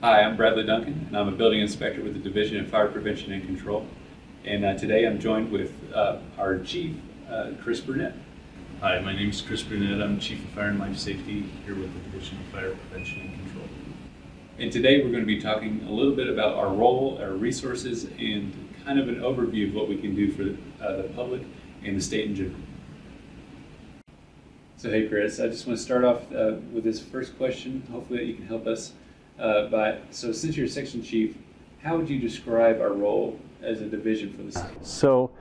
Hi, I'm Bradley Duncan, and I'm a building inspector with the Division of Fire Prevention and Control. And today I'm joined with our chief, Chris Brunette. Hi, my name is Chris Brunette. I'm Chief of Fire and Life Safety here with the Division of Fire Prevention and Control. And today we're going to be talking a little bit about our role, our resources, and kind of an overview of what we can do for the public and the state in general. So hey Chris, I just want to start off with this first question. Hopefully that you can help us. So since you're section chief, how would you describe our role as a division for the state? So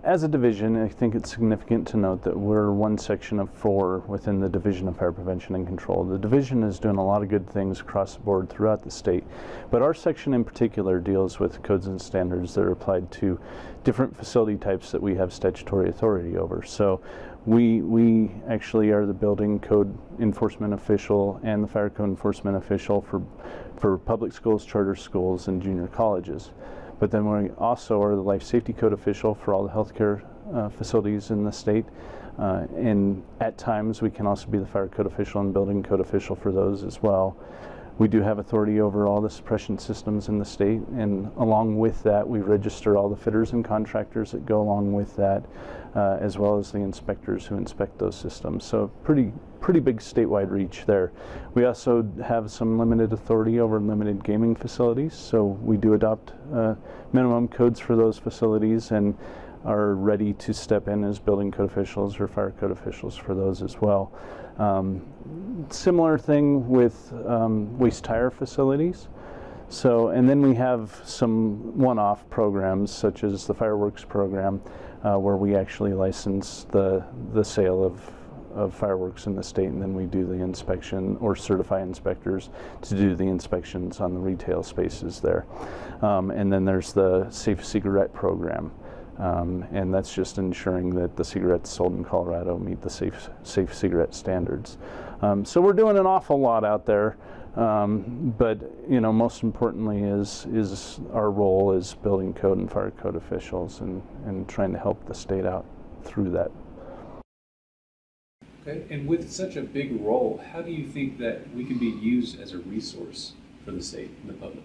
as a division, I think it's significant to note that we're one section of 4 within the Division of Fire Prevention and Control. The division is doing a lot of good things across the board throughout the state, but our section in particular deals with codes and standards that are applied to different facility types that we have statutory authority over. So we actually are the building code enforcement official and the fire code enforcement official for public schools, charter schools, and junior colleges. But then we also are the life safety code official for all the healthcare facilities in the state. And at times we can also be the fire code official and building code official for those as well. We do have authority over all the suppression systems in the state, and along with that we register all the fitters and contractors that go along with that, as well as the inspectors who inspect those systems. So pretty big statewide reach there. We also have some limited authority over limited gaming facilities, so we do adopt minimum codes for those facilities and are ready to step in as building code officials or fire code officials for those as well. Similar thing with waste tire facilities. So, and then we have some one-off programs such as the fireworks program, where we actually license the sale of fireworks in the state, and then we do the inspection or certify inspectors to do the inspections on the retail spaces there. And then there's the safe cigarette program. And that's just ensuring that the cigarettes sold in Colorado meet the safe cigarette standards. So we're doing an awful lot out there, but most importantly is our role as building code and fire code officials and trying to help the state out through that. Okay, and with such a big role, how do you think that we can be used as a resource for the state and the public?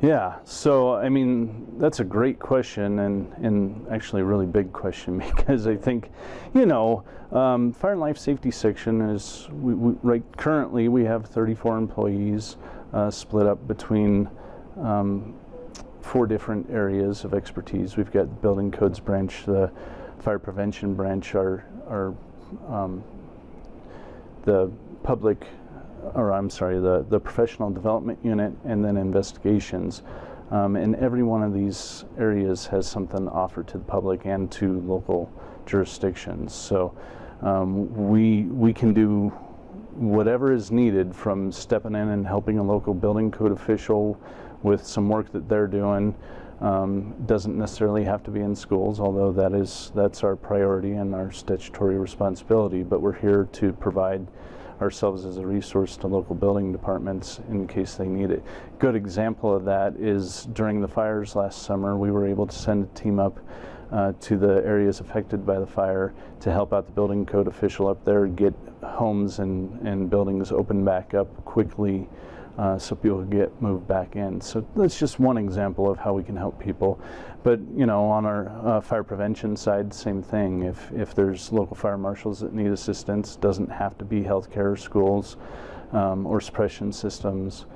Yeah, so I mean, that's a great question and actually a really big question, because I think, fire and life safety section is, right currently we have 34 employees split up between 4 different areas of expertise. We've got the building codes branch, the fire prevention branch, the professional development unit, and then investigations. And every one of these areas has something to offer to the public and to local jurisdictions. So we can do whatever is needed, from stepping in and helping a local building code official with some work that they're doing. Doesn't necessarily have to be in schools, although that's our priority and our statutory responsibility, but we're here to provide ourselves as a resource to local building departments in case they need it. Good example of that is during the fires last summer, we were able to send a team up to the areas affected by the fire to help out the building code official up there, get homes and buildings opened back up quickly, so people get moved back in. So that's just one example of how we can help people. But on our fire prevention side, same thing. If there's local fire marshals that need assistance, doesn't have to be healthcare, schools, or suppression systems.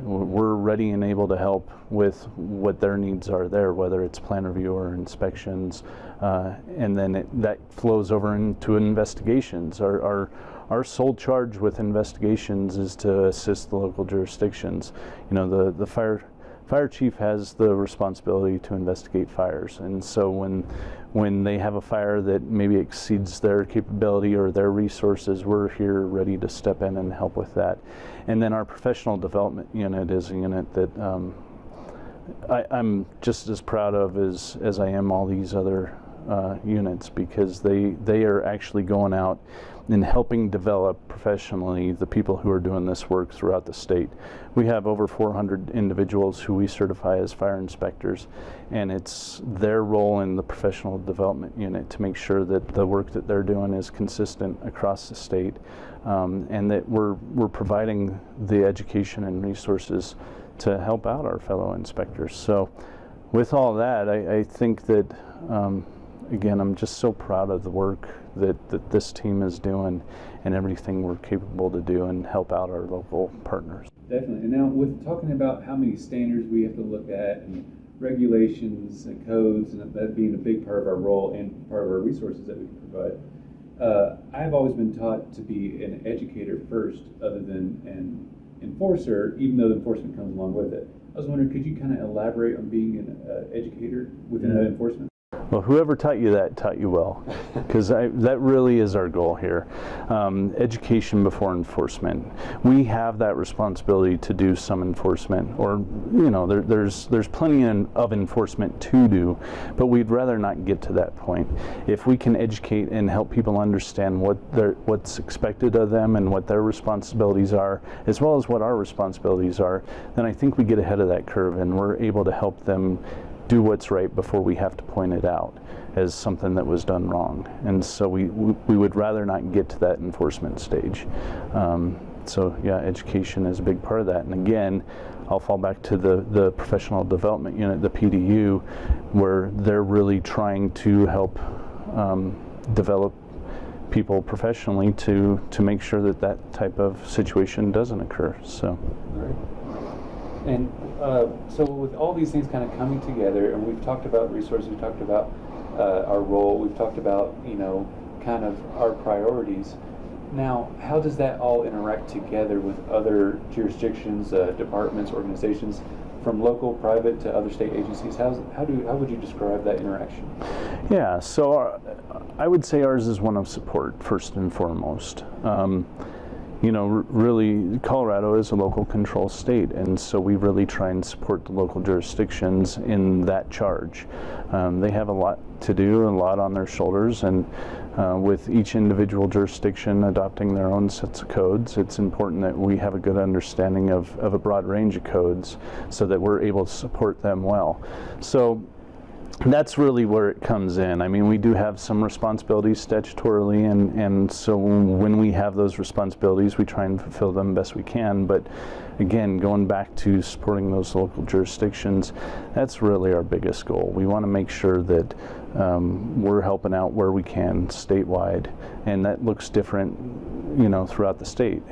We're ready and able to help with what their needs are there, whether it's plan review or inspections, and then that flows over into investigations. Our sole charge with investigations is to assist the local jurisdictions. The fire chief has the responsibility to investigate fires, and so when they have a fire that maybe exceeds their capability or their resources, we're here ready to step in and help with that. And then our professional development unit is a unit that I'm just as proud of as I am all these other units, because they are actually going out and helping develop professionally the people who are doing this work throughout the state. We have over 400 individuals who we certify as fire inspectors, and it's their role in the professional development unit to make sure that the work that they're doing is consistent across the state, and that we're providing the education and resources to help out our fellow inspectors. So with all that, I think that again, I'm just so proud of the work that this team is doing and everything we're capable to do and help out our local partners. Definitely. And now, with talking about how many standards we have to look at and regulations and codes, and that being a big part of our role and part of our resources that we can provide, I've always been taught to be an educator first other than an enforcer, even though the enforcement comes along with it. I was wondering, could you kind of elaborate on being an educator within enforcement? Well, whoever taught you that taught you well, because that really is our goal here. Education before enforcement. We have that responsibility to do some enforcement, or there's plenty of enforcement to do, but we'd rather not get to that point. If we can educate and help people understand what's expected of them and what their responsibilities are, as well as what our responsibilities are, then I think we get ahead of that curve and we're able to help them do what's right before we have to point it out as something that was done wrong. And so we would rather not get to that enforcement stage. So yeah, education is a big part of that. And again, I'll fall back to the professional development unit, the PDU, where they're really trying to help develop people professionally to make sure that type of situation doesn't occur. So. Right. And so with all these things kind of coming together, and we've talked about resources, we've talked about our role, we've talked about, kind of our priorities. Now, how does that all interact together with other jurisdictions, departments, organizations, from local, private to other state agencies? How would you describe that interaction? Yeah, so I would say ours is one of support, first and foremost. Really, Colorado is a local control state, and so we really try and support the local jurisdictions in that charge. They have a lot to do, a lot on their shoulders, and with each individual jurisdiction adopting their own sets of codes, it's important that we have a good understanding of a broad range of codes so that we're able to support them well. So that's really where it comes in. I mean, we do have some responsibilities statutorily, and so when we have those responsibilities, we try and fulfill them best we can. But again, going back to supporting those local jurisdictions, that's really our biggest goal. We want to make sure that we're helping out where we can statewide, and that looks different, throughout the state.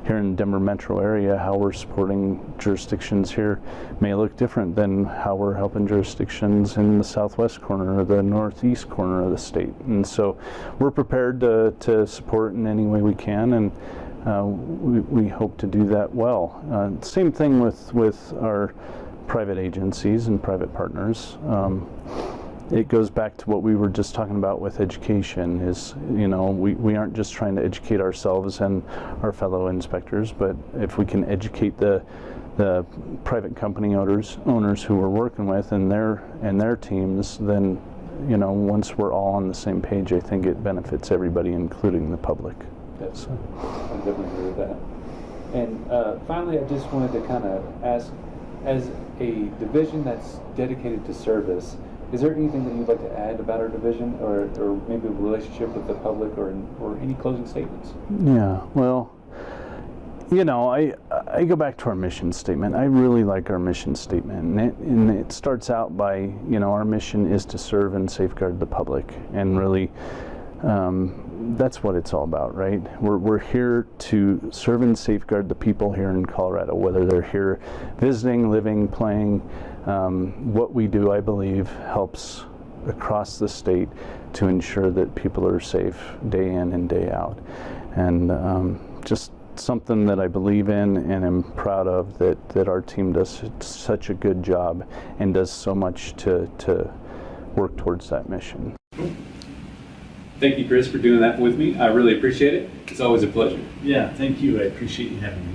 Here in the Denver metro area, how we're supporting jurisdictions here may look different than how we're helping jurisdictions in the southwest corner or the northeast corner of the state. And so we're prepared to support in any way we can, and we hope to do that well. Same thing with our private agencies and private partners. It goes back to what we were just talking about with education is, we aren't just trying to educate ourselves and our fellow inspectors, but if we can educate the private company owners who we're working with and their teams, then, once we're all on the same page, I think it benefits everybody, including the public. Yes, I definitely agree with that. And finally, I just wanted to kind of ask, as a division that's dedicated to service, is there anything that you'd like to add about our division, or maybe a relationship with the public, or any closing statements? Yeah, well, I go back to our mission statement. I really like our mission statement, and it starts out by, our mission is to serve and safeguard the public, and really that's what it's all about, right? We're here to serve and safeguard the people here in Colorado, whether they're here visiting, living, playing. What we do, I believe, helps across the state to ensure that people are safe day in and day out. And just something that I believe in and am proud of, that our team does such a good job and does so much to work towards that mission. Thank you, Chris, for doing that with me. I really appreciate it. It's always a pleasure. Yeah, thank you. I appreciate you having me.